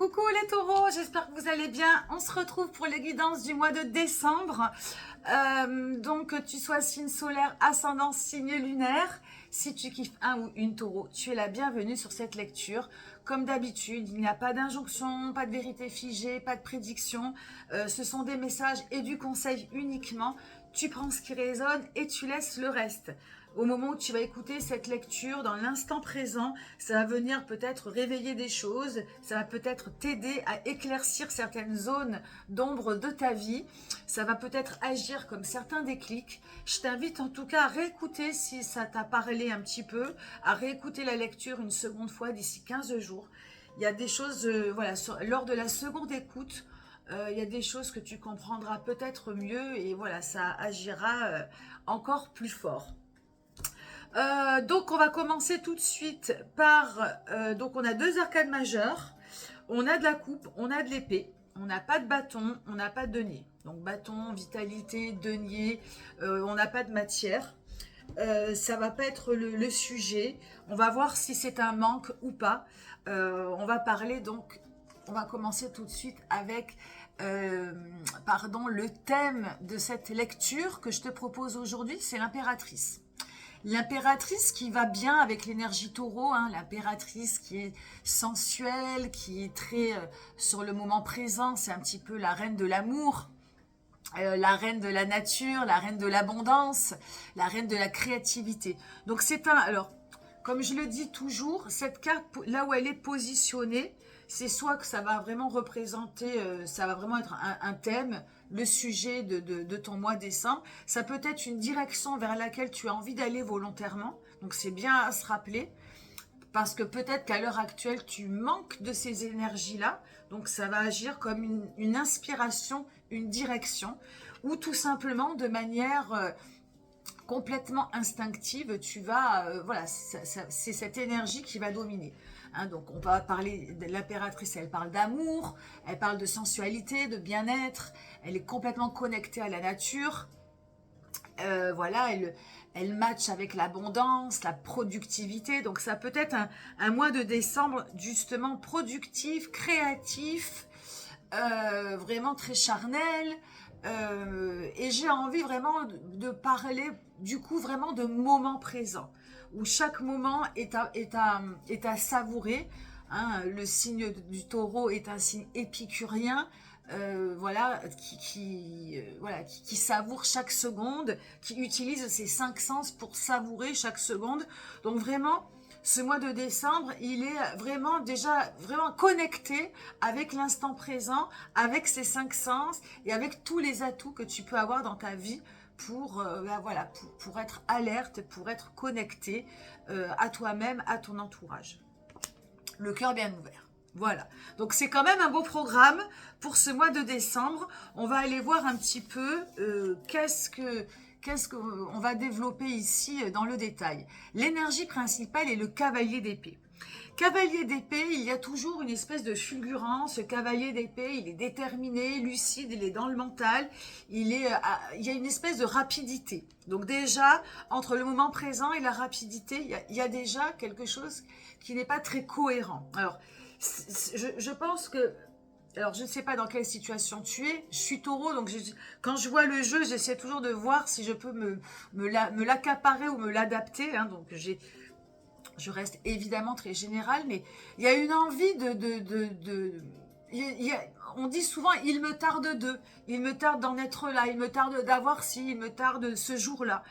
Coucou les taureaux, j'espère que vous allez bien. On se retrouve pour les guidances du mois de décembre. Donc que tu sois signe solaire, ascendant, signe lunaire. Si tu kiffes un ou une taureau, tu es la bienvenue sur cette lecture. Comme d'habitude, il n'y a pas d'injonction, pas de vérité figée, pas de prédiction. Ce sont des messages et du conseil uniquement. Tu prends ce qui résonne et tu laisses le reste. Au moment où tu vas écouter cette lecture, dans l'instant présent, ça va venir peut-être réveiller des choses, ça va peut-être t'aider à éclaircir certaines zones d'ombre de ta vie, ça va peut-être agir comme certains déclics. Je t'invite en tout cas à réécouter si ça t'a parlé un petit peu, à réécouter la lecture une seconde fois d'ici 15 jours. Il y a des choses, lors de la seconde écoute, il y a des choses que tu comprendras peut-être mieux et voilà, ça agira encore plus fort. Donc on va commencer tout de suite par, donc on a deux arcanes majeures, on a de la coupe, on a de l'épée, on n'a pas de bâton, on n'a pas de denier. Donc bâton, vitalité, denier, on n'a pas de matière. Ça va pas être le sujet. On va voir si c'est un manque ou pas. On va parler donc, on va commencer tout de suite avec le thème de cette lecture que je te propose aujourd'hui, c'est l'impératrice. L'impératrice qui va bien avec l'énergie taureau, hein, l'impératrice qui est sensuelle, qui est très sur le moment présent, c'est un petit peu la reine de l'amour, la reine de la nature, la reine de l'abondance, la reine de la créativité. Donc c'est alors, comme je le dis toujours, cette carte, là où elle est positionnée, c'est soit que ça va vraiment représenter, ça va vraiment être un thème, le sujet de ton mois décembre. Ça peut être une direction vers laquelle tu as envie d'aller volontairement. Donc c'est bien à se rappeler. Parce que peut-être qu'à l'heure actuelle, tu manques de ces énergies-là. Donc ça va agir comme une inspiration, une direction. Ou tout simplement de manière complètement instinctive, tu vas, voilà, c'est cette énergie qui va dominer. Hein, donc on va parler de l'impératrice, elle parle d'amour, elle parle de sensualité, de bien-être, elle est complètement connectée à la nature. Voilà, elle match avec l'abondance, la productivité. Donc ça peut être un mois de décembre justement productif, créatif, vraiment très charnel. Et j'ai envie vraiment de parler du coup vraiment de moment présent, où chaque moment est à savourer. Hein. Le signe du taureau est un signe épicurien, voilà, qui savoure chaque seconde, qui utilise ses cinq sens pour savourer chaque seconde. Donc vraiment, ce mois de décembre, il est vraiment déjà vraiment connecté avec l'instant présent, avec ses cinq sens et avec tous les atouts que tu peux avoir dans ta vie pour, pour être alerte, pour être connecté à toi-même, à ton entourage. Le cœur bien ouvert. Voilà, donc c'est quand même un beau programme pour ce mois de décembre. On va aller voir un petit peu qu'est-ce qu'on va développer ici dans le détail. L'énergie principale est le cavalier d'épée. Cavalier d'épée, il y a toujours une espèce de fulgurance. Ce cavalier d'épée, il est déterminé, lucide, il est dans le mental. Il y a une espèce de rapidité. Donc déjà, entre le moment présent et la rapidité, il y a déjà quelque chose qui n'est pas très cohérent. Alors, je pense que... Alors, je ne sais pas dans quelle situation tu es. Je suis taureau, donc quand je vois le jeu, j'essaie toujours de voir si je peux me l'accaparer ou me l'adapter. Hein, donc, je reste évidemment très générale, mais il y a une envie on dit souvent, il me tarde il me tarde d'en être là, il me tarde d'avoir ci, il me tarde ce jour-là.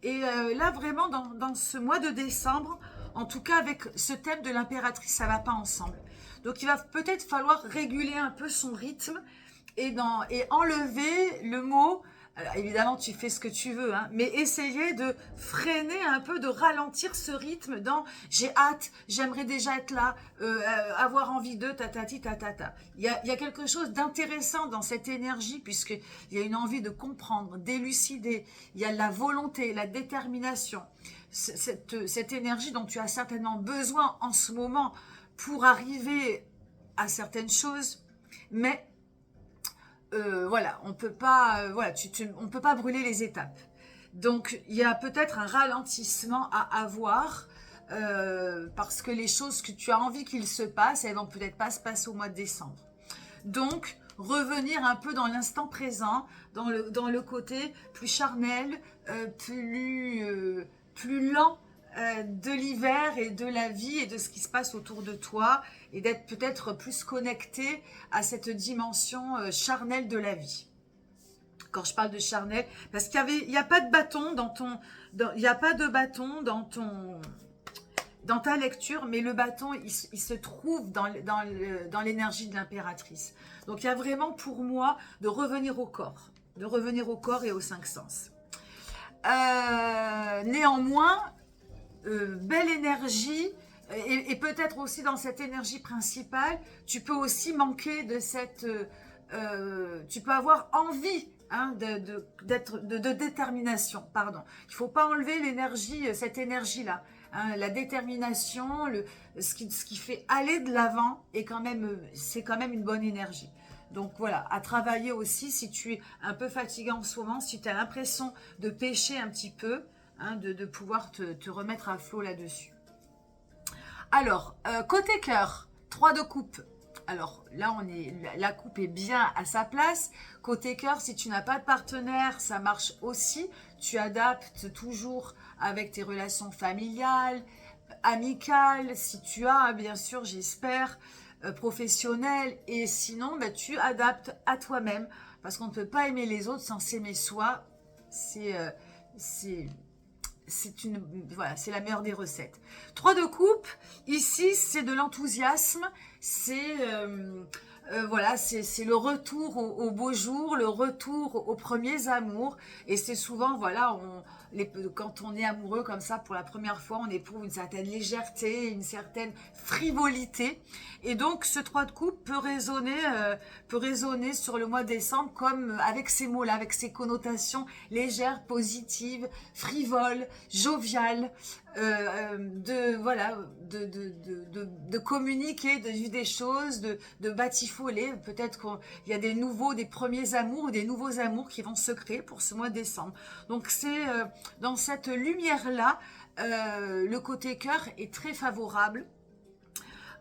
Et là, vraiment, dans ce mois de décembre, en tout cas avec ce thème de l'impératrice, ça ne va pas ensemble. Donc il va peut-être falloir réguler un peu son rythme et enlever le mot. Alors évidemment, tu fais ce que tu veux, hein, mais essayer de freiner un peu, de ralentir ce rythme dans j'ai hâte, j'aimerais déjà être là, avoir envie de tatati tatata. Il y a quelque chose d'intéressant dans cette énergie, puisqu'il y a une envie de comprendre, d'élucider, il y a la volonté, la détermination. Cette énergie dont tu as certainement besoin en ce moment pour arriver à certaines choses, mais voilà, on peut pas, on peut pas brûler les étapes. Donc, il y a peut-être un ralentissement à avoir parce que les choses que tu as envie qu'il se passent, elles vont peut-être pas se passer au mois de décembre. Donc, revenir un peu dans l'instant présent, dans le côté plus charnel, plus lent de l'hiver et de la vie et de ce qui se passe autour de toi, et d'être peut-être plus connecté à cette dimension charnelle de la vie. Quand je parle de charnel, parce qu'il n'y a pas de bâton il n'y a pas de bâton dans ta lecture, mais le bâton, il se trouve dans l'énergie de l'impératrice. Donc, il y a vraiment pour moi de revenir au corps et aux cinq sens. Néanmoins, belle énergie, et peut-être aussi dans cette énergie principale, tu peux aussi manquer de cette... tu peux avoir envie de détermination, pardon. Il ne faut pas enlever l'énergie, cette énergie-là. La détermination, ce qui fait aller de l'avant, c'est quand même une bonne énergie. Donc voilà, à travailler aussi si tu es un peu fatigué en ce moment, si tu as l'impression de pêcher un petit peu, de pouvoir te remettre à flot là-dessus. Alors, côté cœur, 3 de coupe. Alors là, la coupe est bien à sa place. Côté cœur, si tu n'as pas de partenaire, ça marche aussi. Tu adaptes toujours avec tes relations familiales, amicales, si tu as, bien sûr, j'espère, professionnelles. Et sinon, tu adaptes à toi-même, parce qu'on ne peut pas aimer les autres sans s'aimer soi. Voilà, c'est la meilleure des recettes. 3 de coupe, ici c'est de l'enthousiasme, voilà, c'est le retour au beau jour, le retour aux premiers amours, et c'est souvent, voilà, quand on est amoureux comme ça pour la première fois, on éprouve une certaine légèreté, une certaine frivolité, et donc ce 3 de coupe peut résonner sur le mois de décembre comme avec ces mots-là, avec ces connotations légères, positives, frivoles, joviales, de communiquer, de vivre des choses, de batifoler. Peut-être qu'il y a des premiers amours ou des nouveaux amours qui vont se créer pour ce mois de décembre. Donc c'est dans cette lumière-là, le côté cœur est très favorable.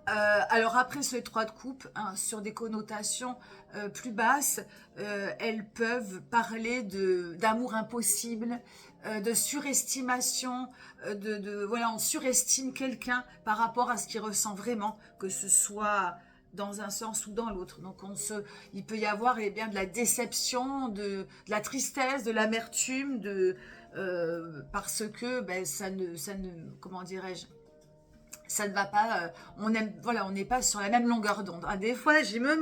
Alors après ce 3 de coupe, sur des connotations plus basses, elles peuvent parler d'amour impossible, de surestimation, voilà, on surestime quelqu'un par rapport à ce qu'il ressent vraiment, que ce soit dans un sens ou dans l'autre. Donc il peut y avoir bien de la déception, de la tristesse, de l'amertume, parce que comment dirais-je, ça ne va pas, on n'est pas sur la même longueur d'onde. Des fois, il me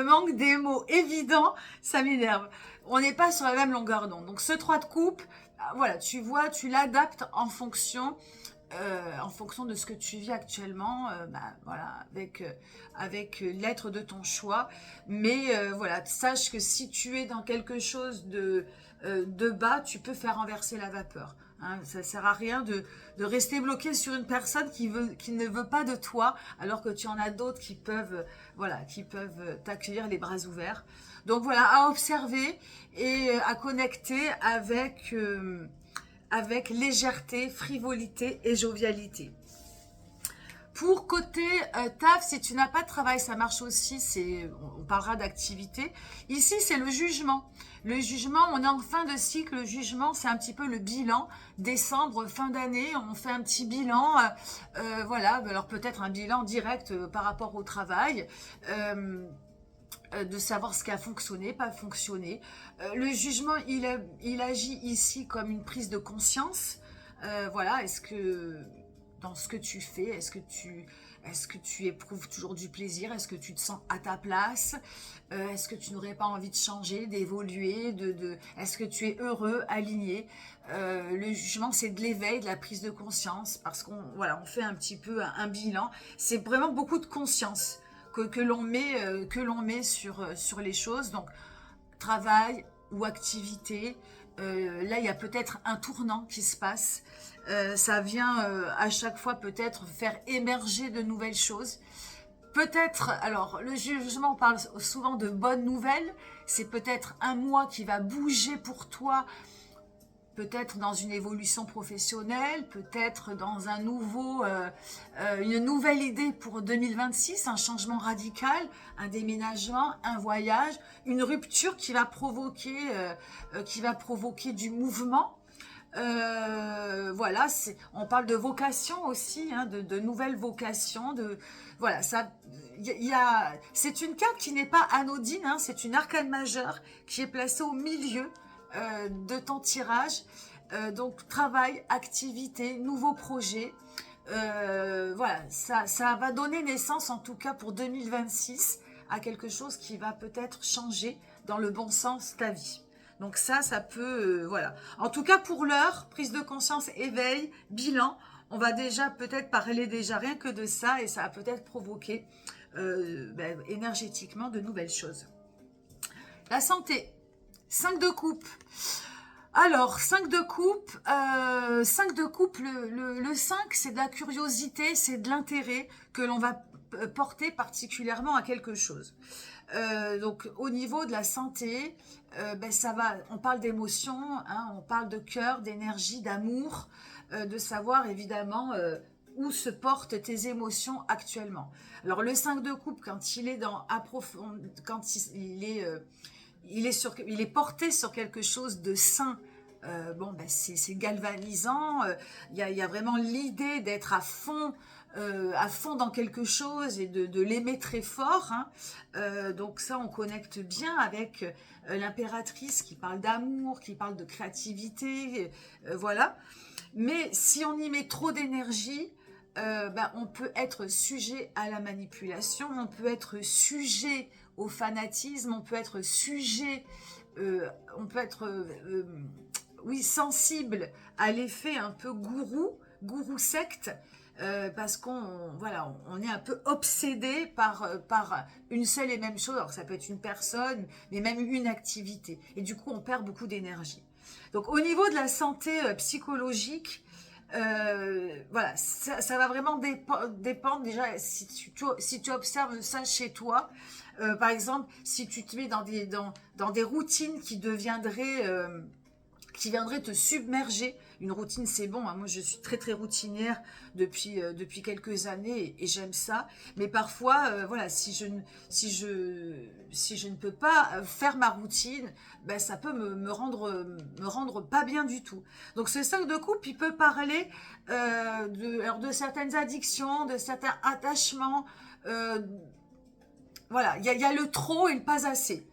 manque des mots évidents, ça m'énerve. On n'est pas sur la même longueur d'onde. Donc ce 3 de coupe, voilà, tu vois, tu l'adaptes en fonction de ce que tu vis actuellement, voilà, avec l'être de ton choix. Mais voilà, sache que si tu es dans quelque chose de bas, tu peux faire renverser la vapeur. Ça ne sert à rien de rester bloqué sur une personne qui ne veut pas de toi, alors que tu en as d'autres qui peuvent t'accueillir les bras ouverts. Donc voilà, à observer et à connecter avec légèreté, frivolité et jovialité. Pour côté taf, si tu n'as pas de travail, ça marche aussi, on parlera d'activité. Ici, c'est le jugement. Le jugement, on est en fin de cycle. Le jugement, c'est un petit peu le bilan. Décembre, fin d'année, on fait un petit bilan. Voilà, alors peut-être un bilan direct par rapport au travail. De savoir ce qui a fonctionné, pas fonctionné. Le jugement, il agit ici comme une prise de conscience. Voilà, est-ce que dans ce que tu fais, est-ce que tu éprouves toujours du plaisir? Est-ce que tu te sens à ta place? Est-ce que tu n'aurais pas envie de changer, d'évoluer? Est-ce que tu es heureux, aligné? Le jugement, c'est de l'éveil, de la prise de conscience, parce qu'on fait un petit peu un bilan. C'est vraiment beaucoup de conscience que l'on met sur les choses. Donc, travail ou activité, là, il y a peut-être un tournant qui se passe. Ça vient à chaque fois peut-être faire émerger de nouvelles choses. Peut-être, alors le jugement, on parle souvent de bonnes nouvelles, c'est peut-être un mois qui va bouger pour toi, peut-être dans une évolution professionnelle, peut-être dans une nouvelle idée pour 2026, un changement radical, un déménagement, un voyage, une rupture qui va provoquer du mouvement. Voilà, on parle de vocation aussi, hein, de nouvelles vocations, voilà, c'est une carte qui n'est pas anodine, hein, c'est une arcane majeure qui est placée au milieu de ton tirage. Donc travail, activité, nouveaux projets. Voilà, ça va donner naissance en tout cas pour 2026 à quelque chose qui va peut-être changer dans le bon sens ta vie. Donc ça peut, voilà. En tout cas, pour l'heure, prise de conscience, éveil, bilan, on va déjà peut-être parler déjà rien que de ça et ça va peut-être provoquer énergétiquement de nouvelles choses. La santé, 5 de coupe. Alors, 5 de coupe, 5 de coupe, le 5, c'est de la curiosité, c'est de l'intérêt que l'on va porter particulièrement à quelque chose. Donc au niveau de la santé, ça va, on parle d'émotions, hein, on parle de cœur, d'énergie, d'amour, de savoir évidemment où se portent tes émotions actuellement. Alors le 5 de coupe, quand il est quand il est porté sur quelque chose de sain, c'est galvanisant. Il y a vraiment l'idée d'être à fond dans quelque chose et de l'aimer très fort, hein. Donc ça, on connecte bien avec l'impératrice qui parle d'amour, qui parle de créativité, voilà. Mais si on y met trop d'énergie, on peut être sujet à la manipulation, on peut être sujet au fanatisme, on peut être sujet, on peut être sensible à l'effet un peu gourou secte, parce on est un peu obsédé par une seule et même chose. Alors ça peut être une personne, mais même une activité. Et du coup, on perd beaucoup d'énergie. Donc au niveau de la santé psychologique, voilà, ça va vraiment dépendre déjà si tu observes ça chez toi. Par exemple, si tu te mets dans des routines qui viendraient te submerger. Une routine, c'est bon, hein. Moi, je suis très, très routinière depuis quelques années et j'aime ça. Mais parfois, voilà, si je ne peux pas faire ma routine, ça peut me rendre pas bien du tout. Donc, ce 5 de coupe, il peut parler de certaines addictions, de certains attachements. Voilà, il y a le trop et le pas assez.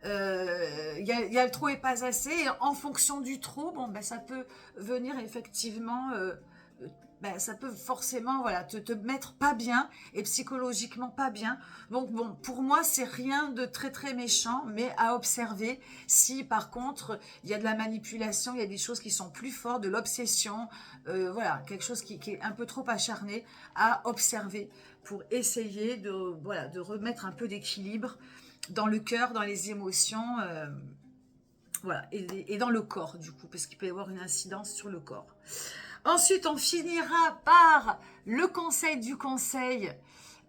Il y a le trop et pas assez, et en fonction du trop, ça peut venir effectivement, ça peut forcément te mettre pas bien et psychologiquement pas bien. Donc pour moi, c'est rien de très très méchant, mais à observer si par contre il y a de la manipulation, il y a des choses qui sont plus fortes, de l'obsession, voilà, quelque chose qui est un peu trop acharné, à observer pour essayer de remettre un peu d'équilibre dans le cœur, dans les émotions, voilà, et dans le corps du coup, parce qu'il peut y avoir une incidence sur le corps. Ensuite, on finira par le conseil du conseil.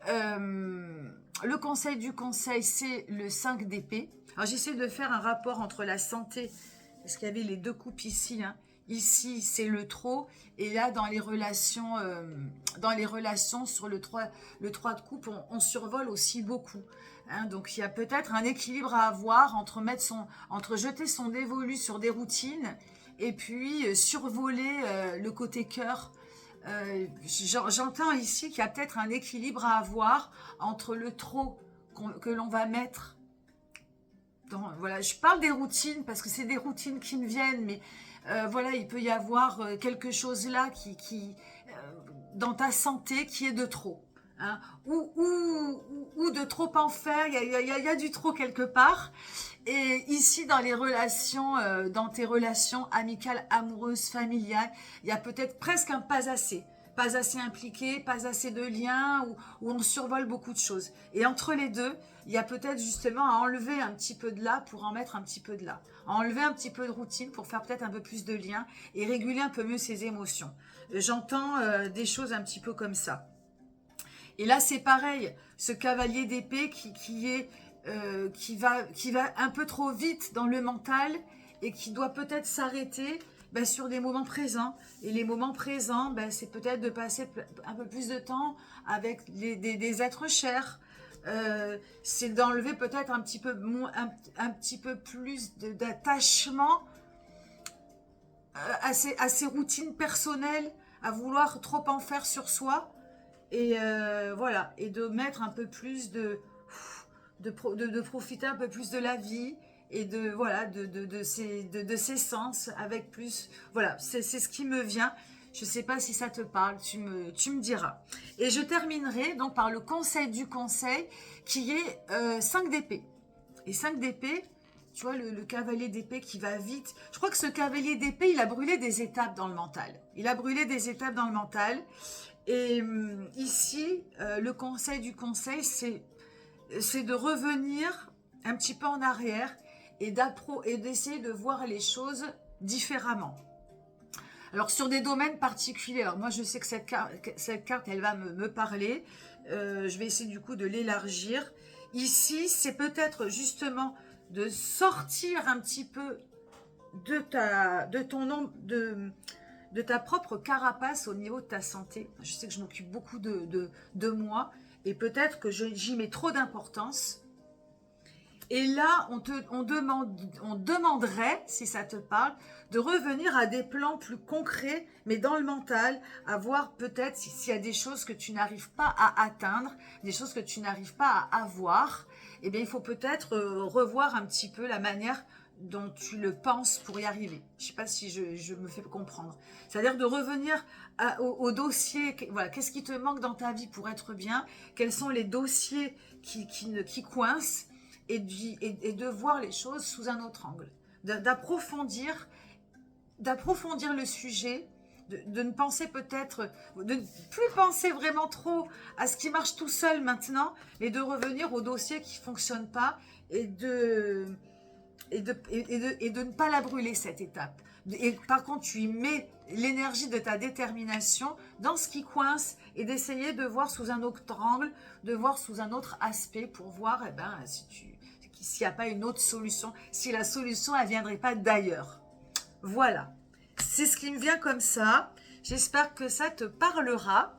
Le conseil du conseil, c'est le 5 d'épée. Alors, j'essaie de faire un rapport entre la santé, parce qu'il y avait les 2 coupes ici, hein. Ici, c'est le trop, et là, dans les relations sur le 3 de coupe, on survole aussi beaucoup. Hein. Donc, il y a peut-être un équilibre à avoir entre jeter son dévolu sur des routines et puis survoler le côté cœur. J'entends ici qu'il y a peut-être un équilibre à avoir entre le trop que l'on va mettre voilà, je parle des routines parce que c'est des routines qui me viennent, mais voilà, il peut y avoir quelque chose là qui dans ta santé qui est de trop, hein, ou de trop en faire. Il y a du trop quelque part. Et ici, dans les relations, dans tes relations amicales, amoureuses, familiales, il y a peut-être presque un pas assez. Pas assez impliqué, pas assez de liens, où on survole beaucoup de choses. Et entre les deux, il y a peut-être justement à enlever un petit peu de là pour en mettre un petit peu de là. À enlever un petit peu de routine pour faire peut-être un peu plus de liens et réguler un peu mieux ses émotions. J'entends des choses un petit peu comme ça. Et là, c'est pareil, ce cavalier d'épée qui va un peu trop vite dans le mental et qui doit peut-être s'arrêter ben, sur des moments présents. Et les moments présents, ben, c'est peut-être de passer un peu plus de temps avec des êtres chers. C'est d'enlever peut-être un petit peu, un petit peu plus d'attachement à ses routines personnelles, à vouloir trop en faire sur soi. Et voilà, et de mettre un peu plus de profiter un peu plus de la vie et de voilà de ses sens avec plus. Voilà, c'est ce qui me vient. Je ne sais pas si ça te parle, tu me diras. Et je terminerai donc par le conseil du conseil qui est 5 d'épée. Et 5 d'épée, tu vois, le cavalier d'épée qui va vite. Je crois que ce cavalier d'épée, il a brûlé des étapes dans le mental. Il a brûlé des étapes dans le mental. Et ici, le conseil du conseil, c'est de revenir un petit peu en arrière et d'essayer de voir les choses différemment. Alors, sur des domaines particuliers, alors moi, je sais que cette carte elle va me parler. Je vais essayer du coup de l'élargir. Ici, c'est peut-être justement de sortir un petit peu de ta propre carapace au niveau de ta santé. Je sais que je m'occupe beaucoup de moi et peut-être que j'y mets trop d'importance. Et là, on demanderait, si ça te parle, de revenir à des plans plus concrets, mais dans le mental, à voir peut-être s'il y a des choses que tu n'arrives pas à atteindre, des choses que tu n'arrives pas à avoir. Eh bien, il faut peut-être revoir un petit peu la manière dont tu le penses pour y arriver. Je ne sais pas si je me fais comprendre. C'est-à-dire de revenir au dossier. Voilà, qu'est-ce qui te manque dans ta vie pour être bien? Quels sont les dossiers qui coincent? Et de voir les choses sous un autre angle, d'approfondir le sujet, de ne penser peut-être, de ne plus penser vraiment trop à ce qui marche tout seul maintenant, mais de revenir au dossier qui ne fonctionne pas et de ne pas la brûler cette étape. Et par contre, tu y mets l'énergie de ta détermination dans ce qui coince et d'essayer de voir sous un autre angle, de voir sous un autre aspect pour voir s'il n'y a pas une autre solution, si la solution elle viendrait pas d'ailleurs. Voilà, c'est ce qui me vient comme ça. J'espère que ça te parlera.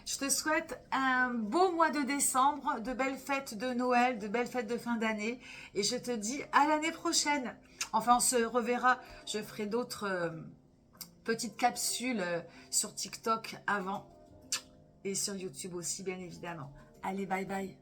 Je te souhaite un beau mois de décembre, de belles fêtes de Noël, de belles fêtes de fin d'année. Et je te dis à l'année prochaine. Enfin, on se reverra. Je ferai d'autres petites capsules sur TikTok avant. Et sur YouTube aussi, bien évidemment. Allez, bye bye.